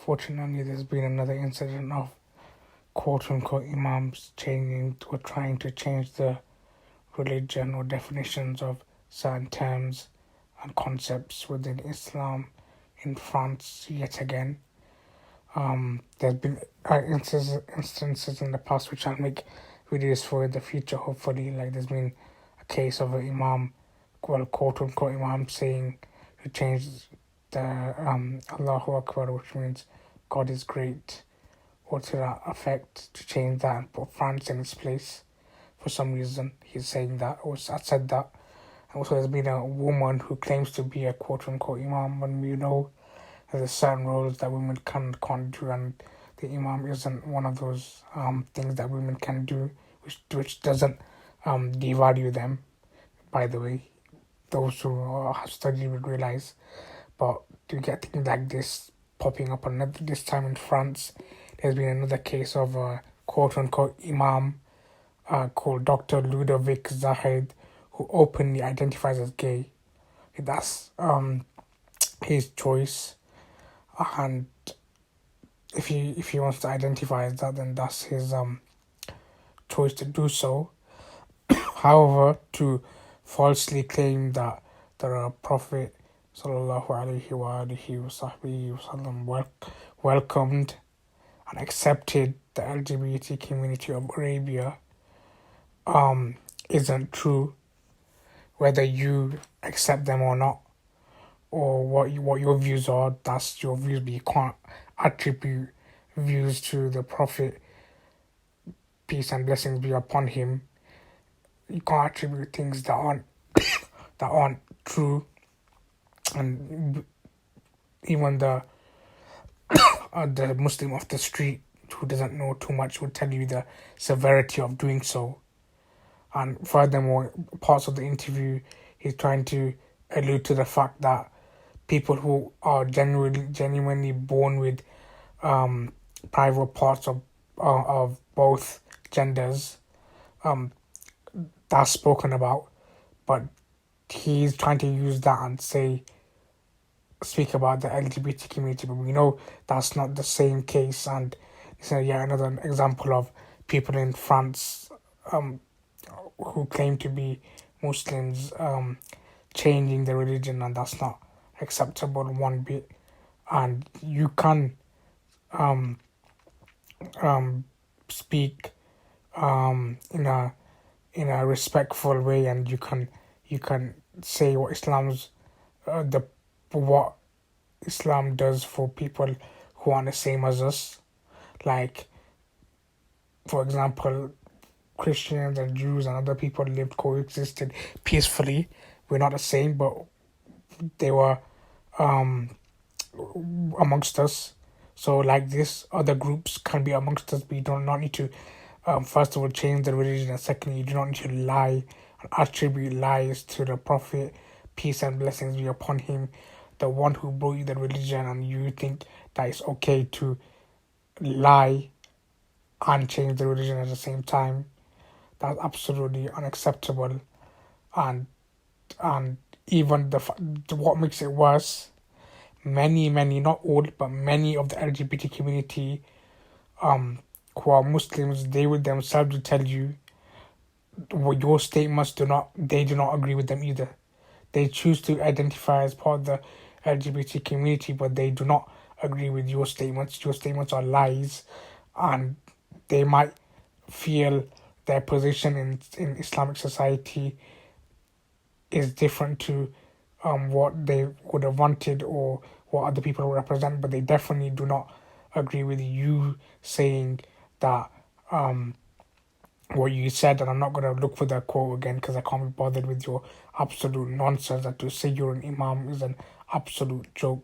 Fortunately, there's been another incident of quote-unquote imams changing or trying to change the religion or definitions of certain terms and concepts within Islam in France yet again. There's been instances in the past which I'll make videos for in the future, hopefully. Like there's been a case of an imam, well, quote unquote imam, saying to change the Allahu Akbar, which means God is great, or to that effect, to change that and put France in its place. For some reason, he's saying that, or said that. And also, there's been a woman who claims to be a quote unquote imam, when we know there's certain roles that women can't do, and the imam isn't one of those things that women can do, which doesn't devalue them. By the way, those who have studied would realize. But to get things like this popping up another this time in France, there's been another case of a quote unquote imam called Dr. Ludovic Zahed, who openly identifies as gay. That's his choice, and if he wants to identify as that, then that's his choice to do so. However, to falsely claim that the Prophet sallallahu alaihi wasallam welcomed and accepted the LGBT community of Arabia isn't true, whether you accept them or not, or what your views are. That's your views, but you can't attribute views to the Prophet, peace and blessings be upon him. You can't attribute things that aren't true, and even the Muslim off the street who doesn't know too much will tell you the severity of doing so. And furthermore, parts of the interview, he's trying to allude to the fact that people who are genuinely born with private parts of both genders, that's spoken about, but he's trying to use that and speak about the LGBT community, but we know that's not the same case. And it's yet another example of people in France who claim to be Muslims changing the religion, and that's not acceptable one bit. And you can speak in a respectful way, and you can say what what Islam does for people who aren't the same as us. Like, for example, Christians and Jews and other people coexisted peacefully. We're not the same, but they were amongst us. So like this, other groups can be amongst us, but you do not need to first of all change the religion, and secondly, you do not need to lie and attribute lies to the Prophet, peace and blessings be upon him, the one who brought you the religion, and you think that it's okay to lie and change the religion at the same time. That's absolutely unacceptable. And even what makes it worse, many, not all, but many of the LGBT community who are Muslims, they would themselves tell you your statements do not agree with them either. They choose to identify as part of the LGBT community, but they do not agree with your statements. Your statements are lies, and they might feel their position in Islamic society is different to what they would have wanted or what other people represent, but they definitely do not agree with you saying that what you said. And I'm not going to look for that quote again because I can't be bothered with your absolute nonsense. That to say you're an imam is an absolute joke.